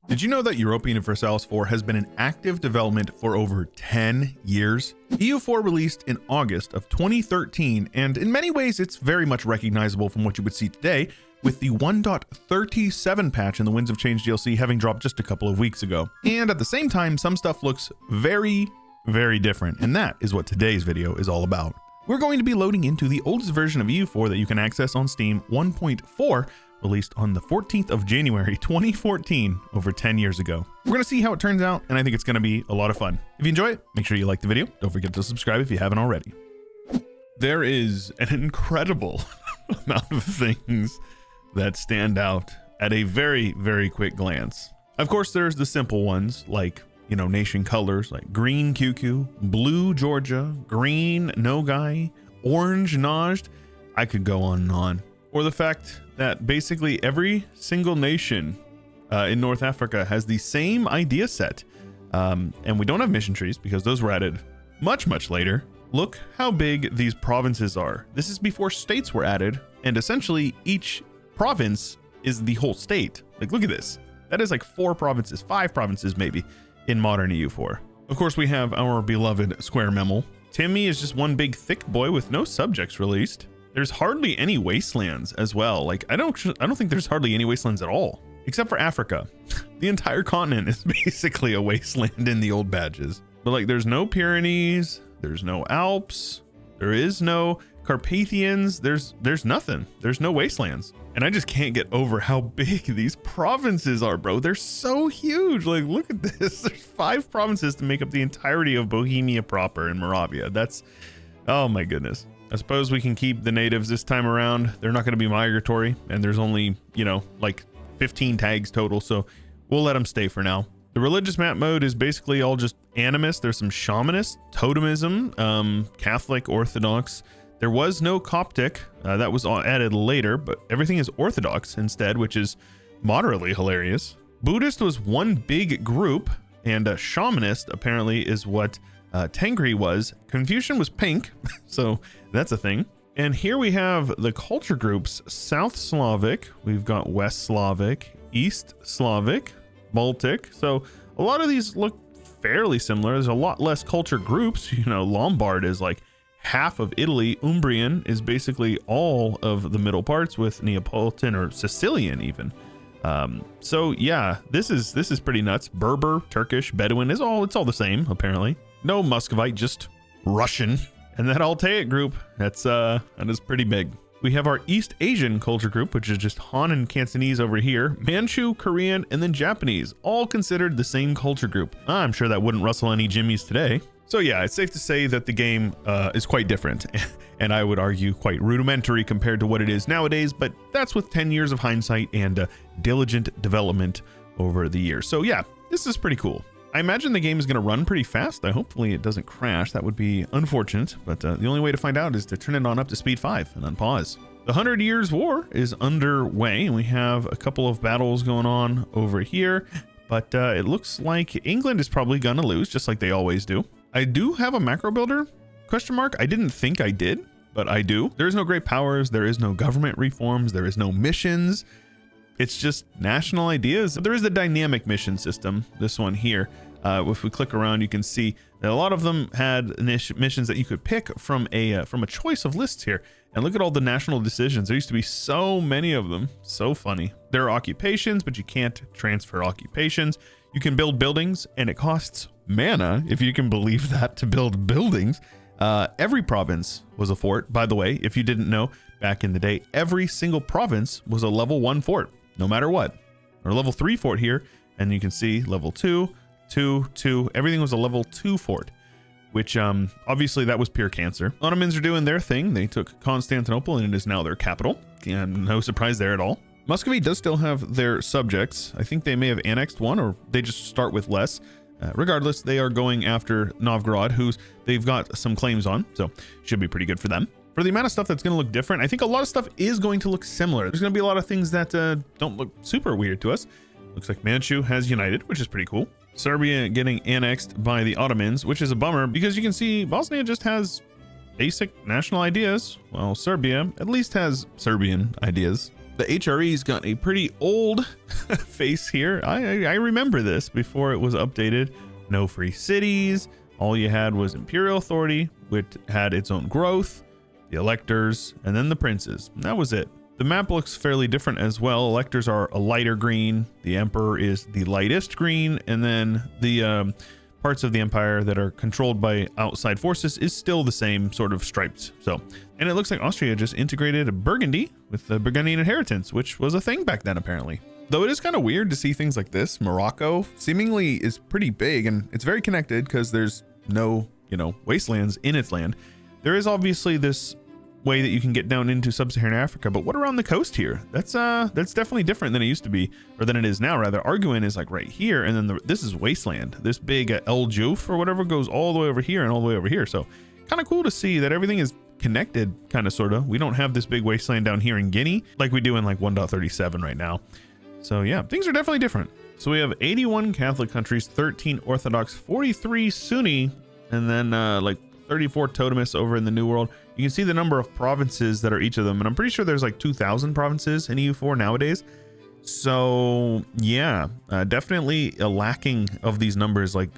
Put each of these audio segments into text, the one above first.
Did you know that Europa Universalis IV has been in active development for over 10 years? EU4 released in August of 2013, and in many ways it's very much recognizable from what you would see today, with the 1.37 patch in the Winds of Change DLC having dropped just a couple of weeks ago. And at the same time, some stuff looks very, very different, and that is what today's video is all about. We're going to be loading into the oldest version of EU4 that you can access on Steam, 1.4, released on the 14th of January 2014, over 10 years ago. We're going to see how it turns out, and I think it's going to be a lot of fun. If you enjoy it, make sure you like the video. Don't forget to subscribe if you haven't already. There is an incredible amount of things that stand out at a very, very quick glance. Of course, there's the simple ones like, you know, nation colors like green QQ, blue Georgia, green Nogai, orange Najd. I could go on and on. Or the fact that basically every single nation in North Africa has the same idea set. And we don't have mission trees because those were added much, much later. Look how big these provinces are. This is before states were added, and essentially each province is the whole state. Like, look at this. That is like 4 provinces, 5 provinces maybe in modern EU4. Of course, we have our beloved Square Memel. Timmy is just one big thick boy with no subjects released. There's hardly any wastelands as well. Like, I don't think there's hardly any wastelands at all, except for Africa. The entire continent is basically a wasteland in the old badges. But like, there's no Pyrenees, there's no Alps, there is no Carpathians, there's nothing. There's no wastelands. And I just can't get over how big these provinces are, bro. They're so huge. Like, look at this. There's 5 provinces to make up the entirety of Bohemia proper and Moravia. That's, oh my goodness. I suppose we can keep the natives this time around. They're not going to be migratory, and there's only, you know, like 15 tags total, so we'll let them stay for now. The religious map mode is basically all just animist. There's some shamanist, totemism, Catholic, Orthodox. There was no Coptic, that was added later, but everything is Orthodox instead, which is moderately hilarious. Buddhist was one big group, and shamanist apparently is what Tengri was. Confucian was pink, so that's a thing. And here we have the culture groups: South Slavic, we've got West Slavic, East Slavic, Baltic. So a lot of these look fairly similar. There's a lot less culture groups. You know, Lombard is like half of Italy. Umbrian is basically all of the middle parts, with Neapolitan or Sicilian even. So yeah, this is pretty nuts. Berber, Turkish, Bedouin it's all the same apparently. No Muscovite, just Russian. And that Altaic group, that is pretty big. We have our East Asian culture group, which is just Han and Cantonese over here, Manchu, Korean, and then Japanese, all considered the same culture group. I'm sure that wouldn't rustle any jimmies today. So yeah, it's safe to say that the game is quite different, and I would argue quite rudimentary compared to what it is nowadays, but that's with 10 years of hindsight and diligent development over the years. So yeah, this is pretty cool. I imagine the game is going to run pretty fast. Hopefully it doesn't crash. That would be unfortunate, but the only way to find out is to turn it on up to speed 5 and unpause. The 100 Years War is underway, and we have a couple of battles going on over here, but it looks like England is probably going to lose, just like they always do. I do have a macro builder, question mark. I didn't think I did, but I do. There's no great powers. There is no government reforms. There is no missions. It's just national ideas. There is a dynamic mission system, this one here. If we click around, you can see that a lot of them had missions that you could pick from a choice of lists here. And look at all the national decisions. There used to be so many of them. So funny. There are occupations, but you can't transfer occupations. You can build buildings, and it costs mana, if you can believe that, to build buildings. Every province was a fort. By the way, if you didn't know, back in the day, every single province was a level 1 fort, no matter what. Or level 3 fort here, and you can see level 2, 2, everything was a level 2 fort, which obviously that was pure cancer. Ottomans are doing their thing. They took Constantinople, and it is now their capital, and no surprise there at all. Muscovy does still have their subjects. I think they may have annexed one, or they just start with less. Regardless, they are going after Novgorod, they've got some claims on, so should be pretty good for them. For the amount of stuff that's going to look different, I think a lot of stuff is going to look similar. There's going to be a lot of things that don't look super weird to us. Looks like Manchu has united, which is pretty cool. Serbia getting annexed by the Ottomans, which is a bummer because you can see Bosnia just has basic national ideas. Well, Serbia at least has Serbian ideas. The HRE's got a pretty old face here. I remember this before it was updated. No free cities. All you had was Imperial Authority, which had its own growth, the electors, and then the princes. And that was it. The map looks fairly different as well. Electors are a lighter green. The Emperor is the lightest green. And then the parts of the Empire that are controlled by outside forces is still the same sort of stripes. So, and it looks like Austria just integrated Burgundy with the Burgundian inheritance, which was a thing back then apparently. Though it is kind of weird to see things like this. Morocco seemingly is pretty big and it's very connected because there's no, wastelands in its land. There is obviously this way that you can get down into sub-Saharan Africa, but what around the coast here? That's definitely different than it used to be, or than it is now rather. Arguin is like right here, and then this is wasteland. This big El Juf or whatever goes all the way over here and all the way over here. So kind of cool to see that everything is connected, kind of sort of. We don't have this big wasteland down here in Guinea like we do in like 1.37 right now. So yeah, things are definitely different. So we have 81 Catholic countries, 13 Orthodox, 43 Sunni, and then like 34 Totemists over in the New World. You can see the number of provinces that are each of them, and I'm pretty sure there's like 2,000 provinces in EU4 nowadays. So yeah, definitely a lacking of these numbers, like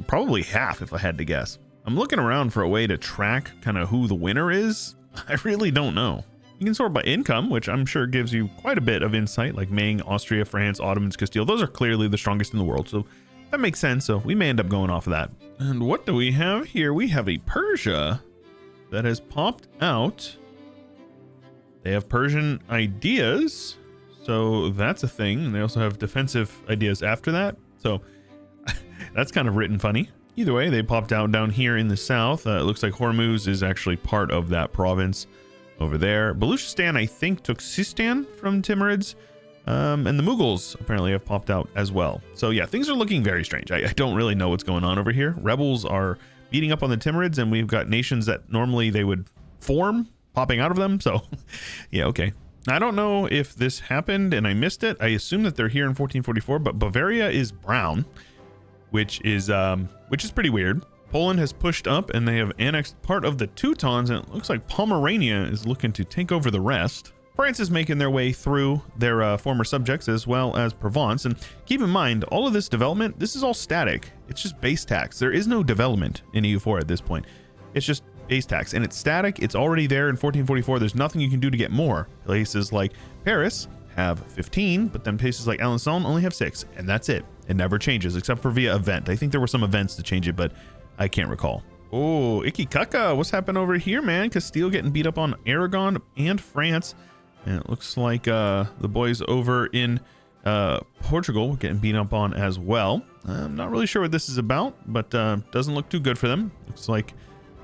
probably half if I had to guess. I'm looking around for a way to track kind of who the winner is. I really don't know. You can sort by income, which I'm sure gives you quite a bit of insight, like Ming, Austria, France, Ottomans, Castile. Those are clearly the strongest in the world, so that makes sense. So we may end up going off of that. And what do we have here? We have a Persia that has popped out. They have Persian ideas, so that's a thing. And they also have defensive ideas after that. So that's kind of written funny. Either way, they popped out down here in the south. It looks like Hormuz is actually part of that province over there. Baluchistan, I think, took Sistan from Timurids. And the Mughals apparently have popped out as well. So yeah, things are looking very strange. I don't really know what's going on over here. Rebels are beating up on the Timurids, and we've got nations that normally they would form popping out of them. So yeah, okay. I don't know if this happened and I missed it. I assume that they're here in 1444, but Bavaria is brown, which is pretty weird. Poland has pushed up and they have annexed part of the Teutons, and it looks like Pomerania is looking to take over the rest. France is making their way through their former subjects as well as Provence. And keep in mind, all of this development, this is all static. It's just base tax. There is no development in EU4 at this point. It's just base tax, and it's static. It's already there in 1444. There's nothing you can do to get more. Places like Paris have 15, but then places like Alençon only have 6, and that's it. It never changes except for via event. I think there were some events to change it, but I can't recall. Oh, Ikikaka, what's happened over here, man? Castile getting beat up on Aragon and France. And it looks like the boys over in Portugal getting beat up on as well. I'm not really sure what this is about, but doesn't look too good for them. Looks like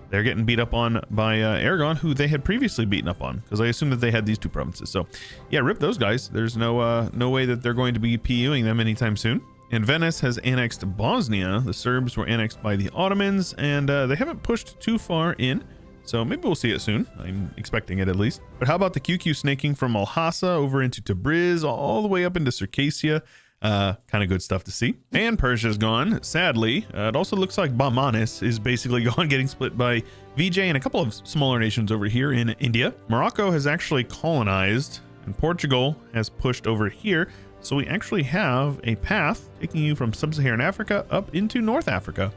they're getting beat up on by Aragon, who they had previously beaten up on, because I assume that they had these two provinces. So yeah, rip those guys. There's no way that they're going to be PUing them anytime soon. And Venice has annexed Bosnia. The Serbs were annexed by the Ottomans, and they haven't pushed too far in. So maybe we'll see it soon. I'm expecting it at least. But how about the QQ snaking from Alhassa over into Tabriz, all the way up into Circassia? Kind of good stuff to see. And Persia's gone, sadly. It also looks like Bahmanis is basically gone, getting split by VJ and a couple of smaller nations over here in India. Morocco has actually colonized, and Portugal has pushed over here. So we actually have a path taking you from sub-Saharan Africa up into North Africa.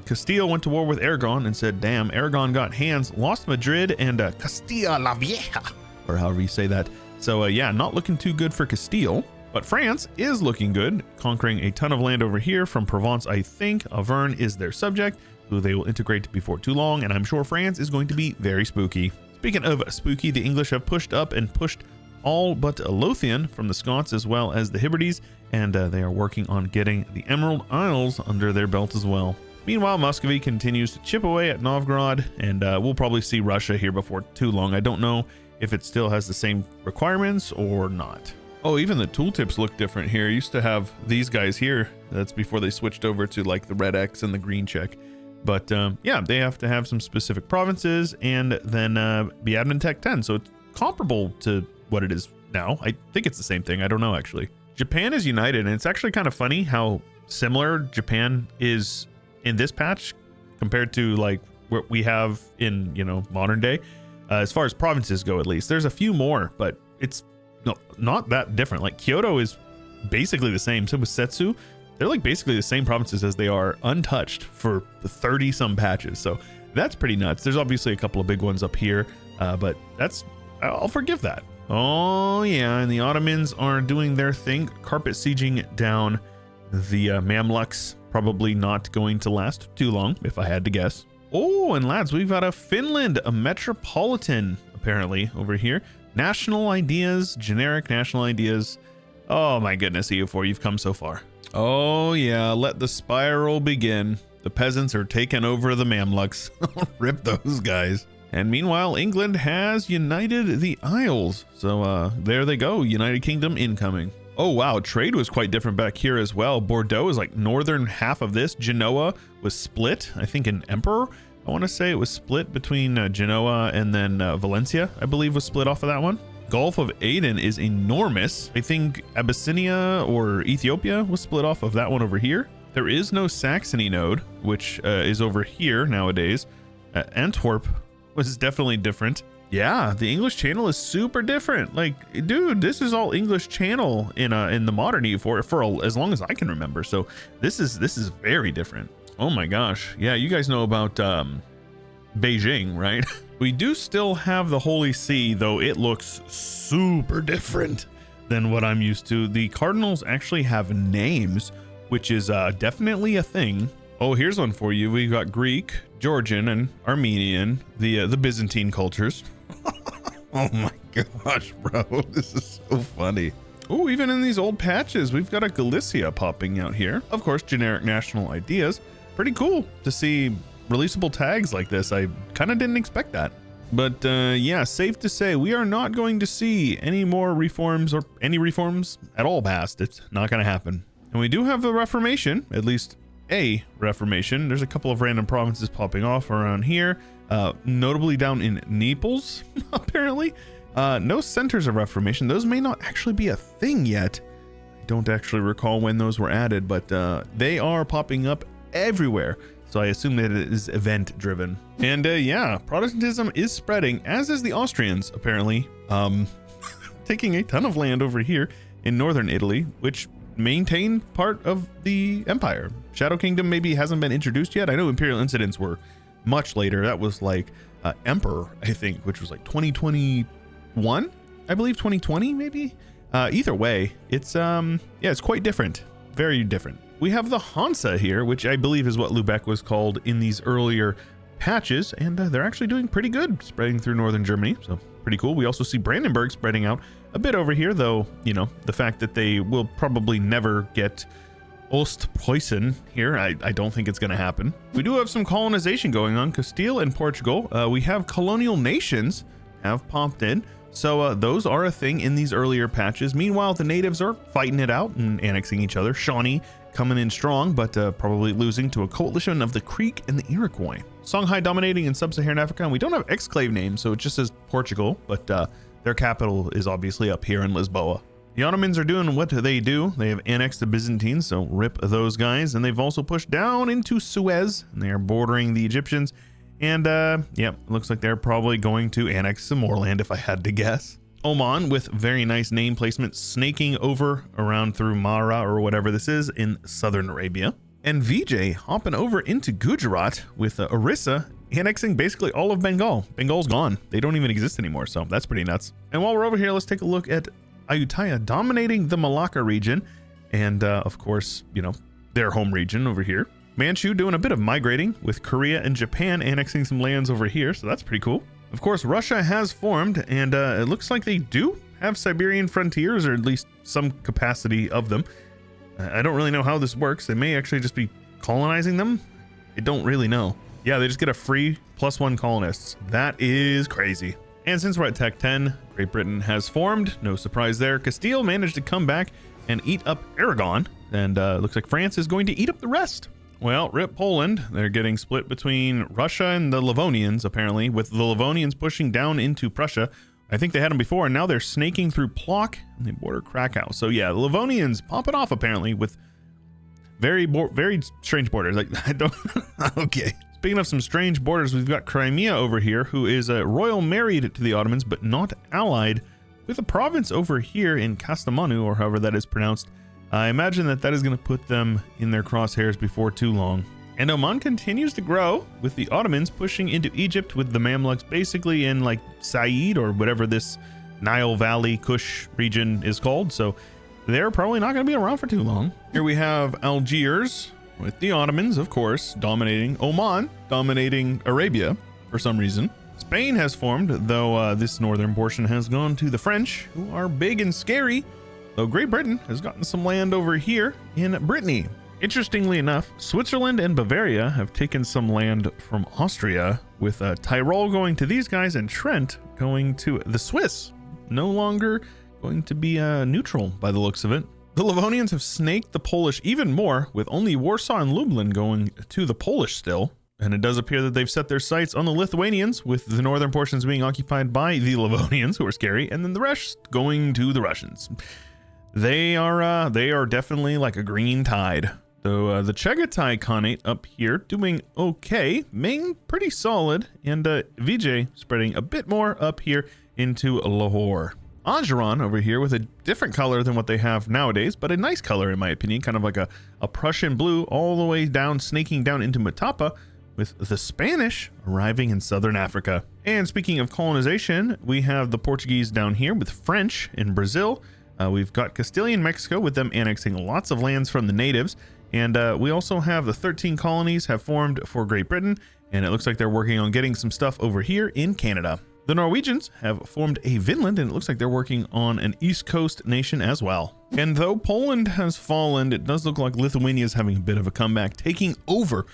Castile went to war with Aragon and said, damn, Aragon got hands, lost Madrid and Castilla la Vieja, or however you say that. So yeah, not looking too good for Castile, but France is looking good, conquering a ton of land over here from Provence. I think Auvergne is their subject, who they will integrate before too long, and I'm sure France is going to be very spooky. Speaking of spooky, the English have pushed up and pushed all but Lothian from the Scots as well as the Hebrides, and they are working on getting the Emerald Isles under their belt as well. Meanwhile, Muscovy continues to chip away at Novgorod, and we'll probably see Russia here before too long. I don't know if it still has the same requirements or not. Oh, even the tooltips look different here. Used to have these guys here. That's before they switched over to like the red X and the green check. But yeah, they have to have some specific provinces and then be admin tech 10. So it's comparable to what it is now. I think it's the same thing. I don't know, actually. Japan is united, and it's actually kind of funny how similar Japan is in this patch compared to like what we have in, you know, modern day, as far as provinces go. At least there's a few more, but it's No, not that different. Like Kyoto is basically the same. So with Setsu, they're like basically the same provinces as they are untouched for 30 some patches. So that's pretty nuts. There's obviously a couple of big ones up here, but I'll forgive that. Oh yeah, and the Ottomans are doing their thing, carpet sieging down the Mamluks. Probably not going to last too long, if I had to guess. Oh, and lads, we've got a Finland, a metropolitan, apparently, over here. National ideas, generic national ideas. Oh my goodness, EU4, you've come so far. Oh yeah, let the spiral begin. The peasants are taking over the Mamluks. Rip those guys. And meanwhile, England has united the Isles. So there they go, United Kingdom incoming. Oh wow, trade was quite different back here as well. Bordeaux is like northern half of this. Genoa was split, I think in Emperor. I want to say it was split between Genoa and then Valencia, I believe was split off of that one. Gulf of Aden is enormous. I think Abyssinia or Ethiopia was split off of that one over here. There is no Saxony node, which is over here nowadays. Antwerp was definitely different. Yeah, the English channel is super different. Like, dude, this is all English channel in the modern EU4 for as long as I can remember. So this is very different. Oh my gosh. Yeah, you guys know about Beijing, right? We do still have the Holy See, though it looks super different than what I'm used to. The cardinals actually have names, which is definitely a thing. Oh, here's one for you. We've got Greek, Georgian, and Armenian, the Byzantine cultures. Oh my gosh, bro, this is so funny. Oh, even in these old patches, we've got a Galicia popping out here. Of course, generic national ideas. Pretty cool to see releasable tags like this. I kind of didn't expect that. But yeah, safe to say we are not going to see any more reforms or any reforms at all passed. It's not going to happen. And we do have the Reformation, at least a Reformation. There's a couple of random provinces popping off around here, notably down in Naples, apparently. No centers of Reformation. Those may not actually be a thing yet. I don't actually recall when those were added, but they are popping up everywhere. So I assume that it is event driven. And yeah, Protestantism is spreading, as is the Austrians, apparently, taking a ton of land over here in northern Italy, which maintain part of the empire. Shadow Kingdom maybe hasn't been introduced yet. I know Imperial Incidents were much later. That was like Emperor, I think, which was like 2021, I believe, 2020 maybe. Either way, it's yeah, it's quite different, very different. We have the Hansa here, which I believe is what Lübeck was called in these earlier patches, and they're actually doing pretty good, spreading through northern Germany, so pretty cool. We also see Brandenburg spreading out a bit over here, though, you know, the fact that they will probably never get Ostpreußen here, I don't think it's going to happen. We do have some colonization going on. Castile and Portugal, we have colonial nations have popped in, so those are a thing in these earlier patches. Meanwhile, the natives are fighting it out and annexing each other. Shawnee coming in strong, but probably losing to a coalition of the Creek and the Iroquois. Songhai dominating in sub-Saharan Africa, and we don't have exclave names, so it just says Portugal, but their capital is obviously up here in Lisboa. The Ottomans are doing what they do. They have annexed the Byzantines, so rip those guys, and they've also pushed down into Suez, and they are bordering the Egyptians, and yeah, looks like they're probably going to annex some more land if I had to guess. Oman, with very nice name placement, snaking over around through Mara or whatever this is in southern Arabia. And Vijay hopping over into Gujarat with Orissa annexing basically all of Bengal. Bengal's gone. They don't even exist anymore, so that's pretty nuts. And while we're over here, let's take a look at Ayutthaya dominating the Malacca region, and of course, you know, their home region over here. Manchu doing a bit of migrating, with Korea and Japan annexing some lands over here, so that's pretty cool. Of course, Russia has formed, and it looks like they do have Siberian frontiers, or at least some capacity of them. I don't really know how this works. They may actually just be colonizing them. I don't really know. Yeah, they just get a free +1 colonists. That is crazy. And since we're at Tech 10, Great Britain has formed. No surprise there. Castile managed to come back and eat up Aragon, and looks like France is going to eat up the rest. Well, rip Poland. They're getting split between Russia and the Livonians, apparently, with the Livonians pushing down into Prussia. I think they had them before, and now they're snaking through Plock, and they border Krakow. So yeah, the Livonians popping off, apparently, with very strange borders. Like, I don't... Okay. Speaking of some strange borders, we've got Crimea over here, who is royal married to the Ottomans, but not allied with a province over here in Kastamonu, or however that is pronounced. I imagine that is going to put them in their crosshairs before too long. And Oman continues to grow, with the Ottomans pushing into Egypt, with the Mamluks basically in like Said or whatever this Nile Valley Kush region is called. So they're probably not going to be around for too long. Here we have Algiers, with the Ottomans, of course, dominating. Oman dominating Arabia for some reason. Spain has formed, though this northern portion has gone to the French, who are big and scary, though Great Britain has gotten some land over here in Brittany. Interestingly enough, Switzerland and Bavaria have taken some land from Austria, with Tyrol going to these guys and Trent going to the Swiss. No longer going to be neutral by the looks of it. The Livonians have snaked the Polish even more, with only Warsaw and Lublin going to the Polish still. And it does appear that they've set their sights on the Lithuanians, with the northern portions being occupied by the Livonians, who are scary, and then the rest going to the Russians. They are definitely like a green tide. So the Chagatai Khanate up here doing okay, Ming pretty solid, and Vijay spreading a bit more up here into Lahore. Ajuran over here with a different color than what they have nowadays, but a nice color in my opinion, kind of like a Prussian blue all the way down, snaking down into Matapa, with the Spanish arriving in southern Africa. And speaking of colonization, we have the Portuguese down here with French in Brazil. We've got Castilian Mexico with them annexing lots of lands from the natives. And we also have the 13 colonies have formed for Great Britain, and it looks like they're working on getting some stuff over here in Canada. The Norwegians have formed a Vinland, and it looks like they're working on an East Coast nation as well. And though Poland has fallen, it does look like Lithuania is having a bit of a comeback, taking over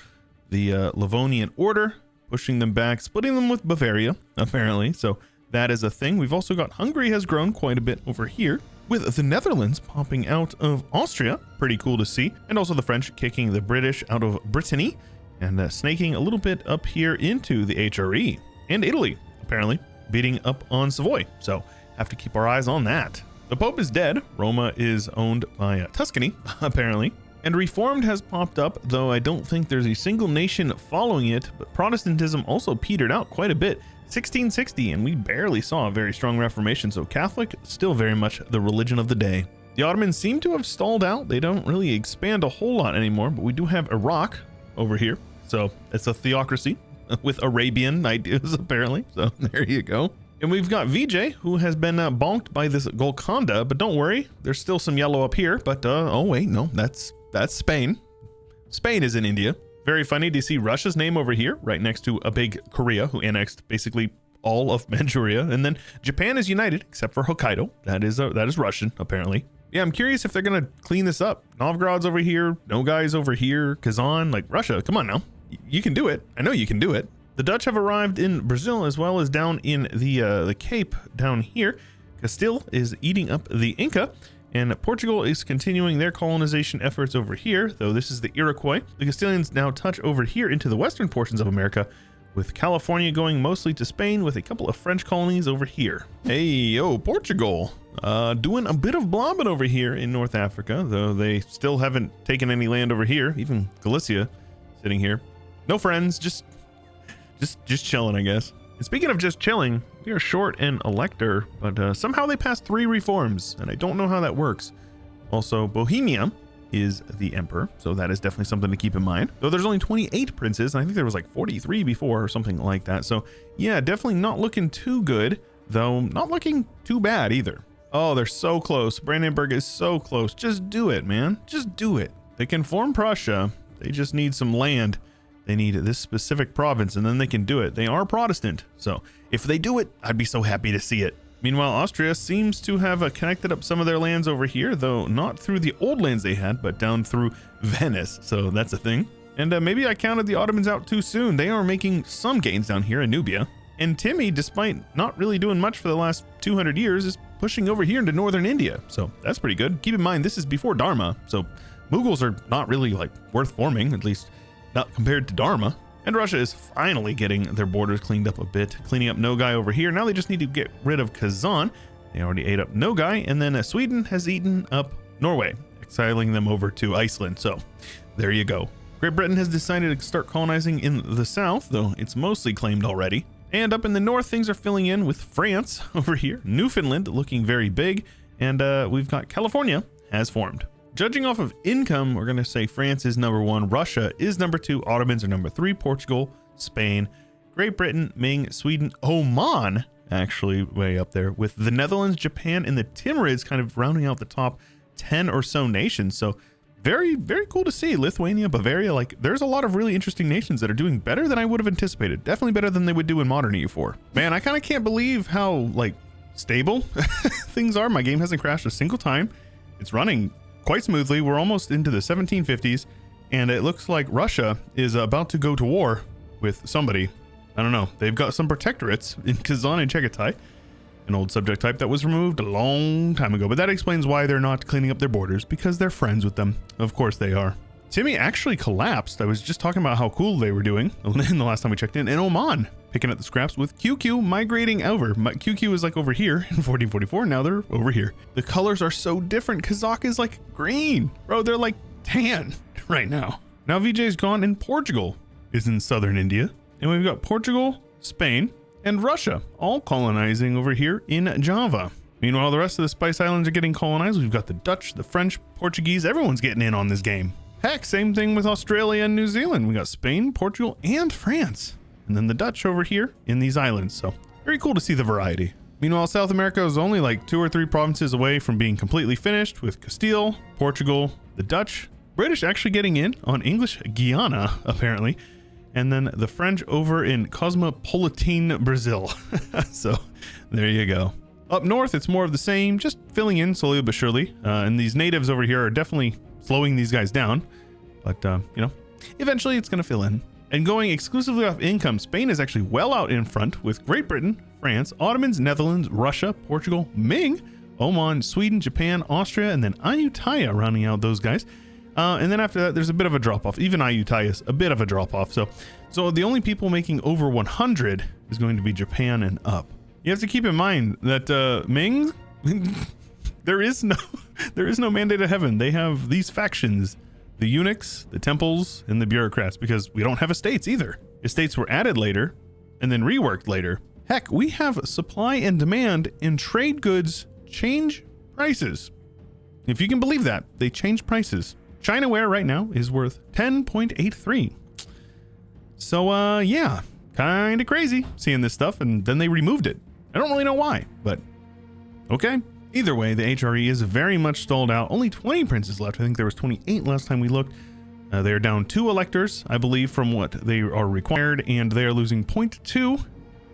the Livonian order, pushing them back, splitting them with Bavaria, apparently. So that is a thing. We've also got Hungary has grown quite a bit over here, with the Netherlands popping out of Austria. Pretty cool to see. And also the French kicking the British out of Brittany and snaking a little bit up here into the HRE. And Italy, apparently, beating up on Savoy. So have to keep our eyes on that. The Pope is dead. Roma is owned by Tuscany, apparently. And Reformed has popped up, though I don't think there's a single nation following it, but Protestantism also petered out quite a bit. 1660, and we barely saw a very strong Reformation, so Catholic still very much the religion of the day. The Ottomans seem to have stalled out. They don't really expand a whole lot anymore, but we do have Iraq over here, so it's a theocracy with Arabian ideas apparently, so there you go. And we've got Vijay, who has been bonked by this Golconda, but don't worry, there's still some yellow up here, but oh wait, no, that's Spain. Spain is in India. Very funny to see Russia's name over here, right next to a big Korea, who annexed basically all of Manchuria. And then Japan is united, except for Hokkaido. That is Russian, apparently. Yeah, I'm curious if they're going to clean this up. Novgorod's over here, Nogai's over here, Kazan, like Russia, come on now. You can do it. I know you can do it. The Dutch have arrived in Brazil, as well as down in the Cape down here. Castile is eating up the Inca. And Portugal is continuing their colonization efforts over here, though this is the Iroquois. The Castilians now touch over here into the western portions of America, with California going mostly to Spain, with a couple of French colonies over here. Hey, yo, Portugal. Doing a bit of blobbing over here in North Africa, though they still haven't taken any land over here, even Galicia sitting here. No friends, just chilling, I guess. And speaking of just chilling, we are short an elector, but somehow they passed 3 reforms, and I don't know how that works. Also, Bohemia is the emperor, so that is definitely something to keep in mind. Though there's only 28 princes, and I think there was like 43 before or something like that. So yeah, definitely not looking too good, though not looking too bad either. Oh, they're so close. Brandenburg is so close. Just do it, man. Just do it. They can form Prussia. They just need some land. They need this specific province, and then they can do it. They are Protestant, so if they do it, I'd be so happy to see it. Meanwhile, Austria seems to have connected up some of their lands over here, though not through the old lands they had, but down through Venice, so that's a thing. And maybe I counted the Ottomans out too soon. They are making some gains down here in Nubia. And Timmy, despite not really doing much for the last 200 years, is pushing over here into northern India, so that's pretty good. Keep in mind, this is before Dharma, so Mughals are not really like worth forming, at least not compared to Dharma. And Russia is finally getting their borders cleaned up a bit, cleaning up Nogai over here. Now they just need to get rid of Kazan. They already ate up Nogai, and then Sweden has eaten up Norway, exiling them over to Iceland. So there you go. Great Britain has decided to start colonizing in the south, though it's mostly claimed already. And up in the north, things are filling in with France over here. Newfoundland looking very big. And we've got California has formed. Judging off of income, we're going to say France is number 1. Russia is number 2. Ottomans are number 3. Portugal, Spain, Great Britain, Ming, Sweden, Oman, actually way up there, with the Netherlands, Japan, and the Timorids kind of rounding out the top 10 or so nations. So very, very cool to see. Lithuania, Bavaria, like there's a lot of really interesting nations that are doing better than I would have anticipated. Definitely better than they would do in modern EU4. Man, I kind of can't believe how like stable things are. My game hasn't crashed a single time. It's running quite smoothly. We're almost into the 1750s, and it looks like Russia is about to go to war with somebody. I don't know. They've got some protectorates in Kazan and Chagatai, an old subject type that was removed a long time ago, but that explains why they're not cleaning up their borders, because they're friends with them. Of course they are. Timmy actually collapsed. I was just talking about how cool they were doing in the last time we checked in. And Oman picking up the scraps with QQ migrating over. QQ is like over here in 1444. Now they're over here. The colors are so different. Kazakh is like green. Bro, they're like tan right now. Now VJ's gone and Portugal is in southern India. And we've got Portugal, Spain, and Russia all colonizing over here in Java. Meanwhile, the rest of the Spice Islands are getting colonized. We've got the Dutch, the French, Portuguese. Everyone's getting in on this game. Heck, same thing with Australia and New Zealand. We got Spain, Portugal, and France. And then the Dutch over here in these islands. So very cool to see the variety. Meanwhile, South America is only like 2 or 3 provinces away from being completely finished, with Castile, Portugal, the Dutch, British actually getting in on English Guiana, apparently. And then the French over in Cosmopolitan Brazil. So there you go. Up north, it's more of the same, just filling in slowly but surely. And these natives over here are definitely slowing these guys down. But, you know, eventually it's going to fill in. And going exclusively off income, Spain is actually well out in front, with Great Britain, France, Ottomans, Netherlands, Russia, Portugal, Ming, Oman, Sweden, Japan, Austria, and then Ayutthaya rounding out those guys. And then after that, there's a bit of a drop off. Even Ayutthaya is a bit of a drop off. So the only people making over 100 is going to be Japan and up. You have to keep in mind that Ming, there is no mandate of heaven. They have these factions, the eunuchs, the temples, and the bureaucrats, because we don't have estates either. Estates were added later and then reworked later. Heck, we have supply and demand, and trade goods change prices. If you can believe that, they change prices. Chinaware right now is worth 10.83. So, yeah, kind of crazy seeing this stuff, and then they removed it. I don't really know why, but okay. Either way, the HRE is very much stalled out. Only 20 princes left. I think there was 28 last time we looked. They are down 2 electors, I believe, from what they are required, and they are losing 0.2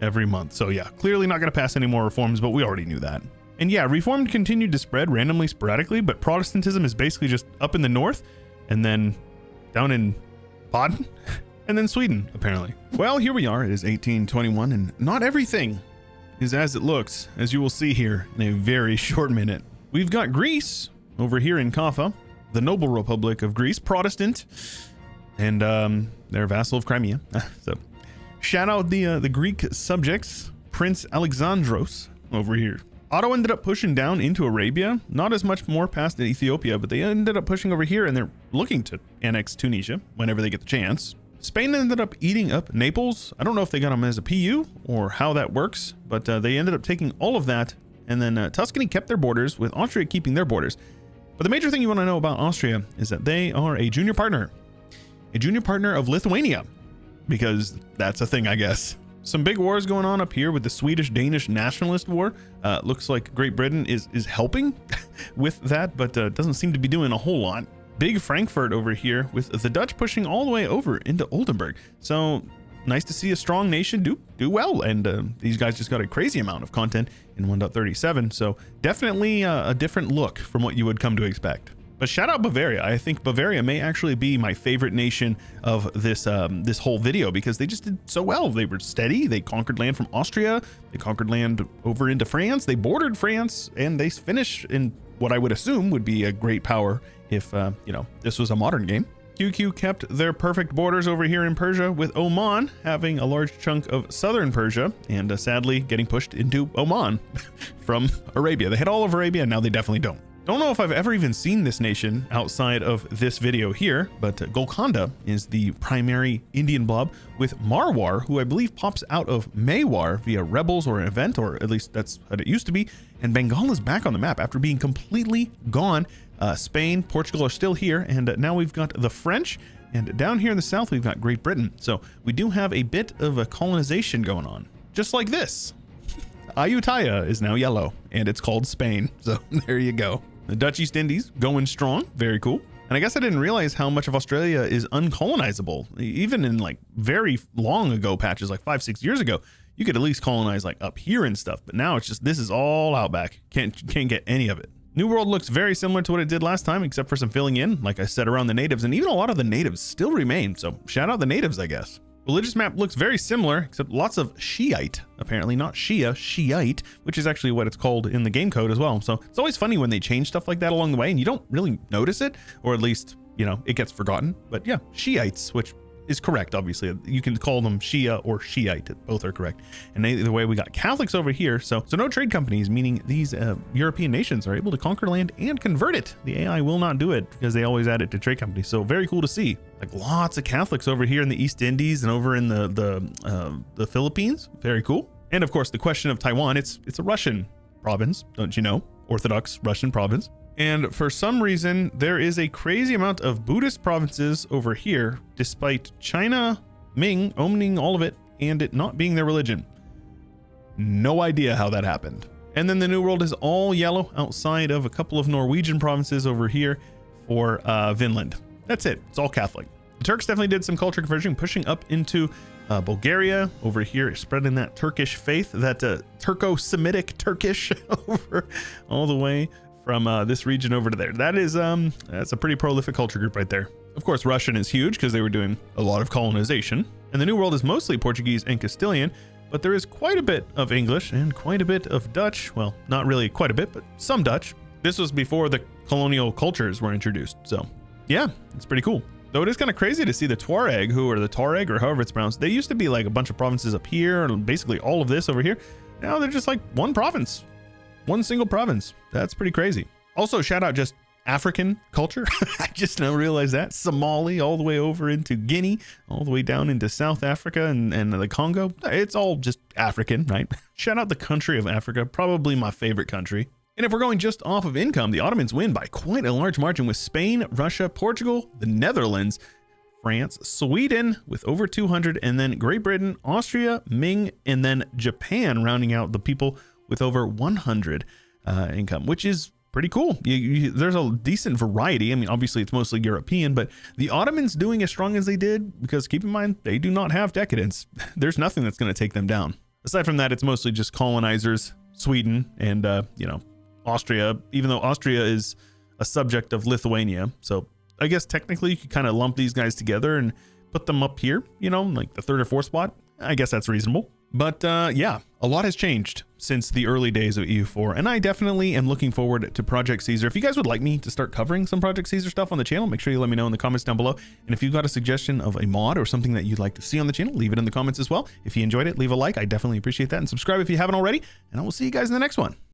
every month. So yeah, clearly not going to pass any more reforms, but we already knew that. And yeah, Reformed continued to spread randomly, sporadically, but Protestantism is basically just up in the north and then down in Baden and then Sweden, apparently. Well, here we are. It is 1821, and not everything is as it looks, as you will see here in a very short minute. We've got Greece over here in Kaffa, the noble Republic of Greece, Protestant, and they're a vassal of Crimea. So shout out the Greek subjects, Prince Alexandros over here. Otto ended up pushing down into Arabia, not as much more past Ethiopia, but they ended up pushing over here, and they're looking to annex Tunisia whenever they get the chance. Spain ended up eating up Naples. I don't know if they got them as a PU or how that works, but they ended up taking all of that. And then Tuscany kept their borders, with Austria keeping their borders. But the major thing you want to know about Austria is that they are a junior partner of Lithuania, because that's a thing, I guess. Some big wars going on up here with the Swedish-Danish nationalist war. Looks like Great Britain is helping with that, but doesn't seem to be doing a whole lot. Big Frankfurt over here, with the Dutch pushing all the way over into Oldenburg. So nice to see a strong nation do well, and these guys just got a crazy amount of content in 1.37, so definitely a different look from what you would come to expect. But shout out Bavaria. I think Bavaria may actually be my favorite nation of this this whole video, because they just did so well. They were steady. They conquered land from Austria. They conquered land over into France. They bordered France, and they finished in what I would assume would be a great power if, you know, this was a modern game. QQ kept their perfect borders over here in Persia, with Oman having a large chunk of southern Persia, and sadly getting pushed into Oman from Arabia. They had all of Arabia, and now they definitely don't. Don't know if I've ever even seen this nation outside of this video here, but Golconda is the primary Indian blob, with Marwar, who I believe pops out of Maywar via Rebels or an event, or at least that's what it used to be. And Bengal is back on the map after being completely gone. Spain, Portugal are still here, and now we've got the French, and down here in the south we've got Great Britain. So we do have a bit of a colonization going on, just like this. Ayutthaya is now yellow, and it's called Spain. So there you go. The Dutch East Indies going strong. Very cool. And I guess I didn't realize how much of Australia is uncolonizable. Even in like very long ago patches, like 5-6 years ago, you could at least colonize like up here and stuff. But now it's just, this is all outback. Can't get any of it. New World looks very similar to what it did last time, except for some filling in, like I said, around the natives. And even a lot of the natives still remain. So shout out the natives, I guess. Religious map looks very similar, except lots of Shiite, apparently, not Shia, Shiite, which is actually what it's called in the game code as well. So it's always funny when they change stuff like that along the way and you don't really notice it, or at least, you know, it gets forgotten. But yeah, Shiites, which is correct, obviously. You can call them Shia or Shiite, both are correct. And either way, we got Catholics over here. So no trade companies, meaning these European nations are able to conquer land and convert it. The AI will not do it because they always add it to trade companies. So very cool to see. Like lots of Catholics over here in the East Indies and over in the Philippines. Very cool. And of course, the question of Taiwan, it's a Russian province, don't you know? Orthodox Russian province. And for some reason, there is a crazy amount of Buddhist provinces over here, despite China, Ming owning all of it and it not being their religion. No idea how that happened. And then the New World is all yellow outside of a couple of Norwegian provinces over here for Vinland. That's it. It's all Catholic. The Turks definitely did some culture conversion, pushing up into Bulgaria over here, spreading that Turkish faith, that Turco-Semitic Turkish over all the way from this region over to there. That is that's a pretty prolific culture group right there. Of course, Russian is huge because they were doing a lot of colonization. And the New World is mostly Portuguese and Castilian, but there is quite a bit of English and quite a bit of Dutch. Well, not really quite a bit, but some Dutch. This was before the colonial cultures were introduced. So yeah, it's pretty cool. Though it is kind of crazy to see the Tuareg, who are the Tuareg or however it's pronounced. They used to be like a bunch of provinces up here and basically all of this over here. Now they're just like one province. One single province. That's pretty crazy. Also, shout out just African culture. I just now realized that. Somali all the way over into Guinea, all the way down into South Africa and the Congo. It's all just African, right? Shout out the country of Africa, probably my favorite country. And if we're going just off of income, the Ottomans win by quite a large margin with Spain, Russia, Portugal, the Netherlands, France, Sweden with over 200, and then Great Britain, Austria, Ming, and then Japan rounding out the people with over 100 income, which is pretty cool. There's a decent variety. I mean, obviously it's mostly European, but the Ottomans doing as strong as they did, because keep in mind, they do not have decadence. There's nothing that's going to take them down. Aside from that, it's mostly just colonizers, Sweden, and, you know, Austria, even though Austria is a subject of Lithuania. So I guess technically you could kind of lump these guys together and put them up here, you know, like the third or fourth spot. I guess that's reasonable. But yeah, a lot has changed since the early days of EU4, and I definitely am looking forward to Project Caesar. If you guys would like me to start covering some Project Caesar stuff on the channel, make sure you let me know in the comments down below. And if you've got a suggestion of a mod or something that you'd like to see on the channel, leave it in the comments as well. If you enjoyed it, leave a like. I definitely appreciate that. And subscribe if you haven't already. And I will see you guys in the next one.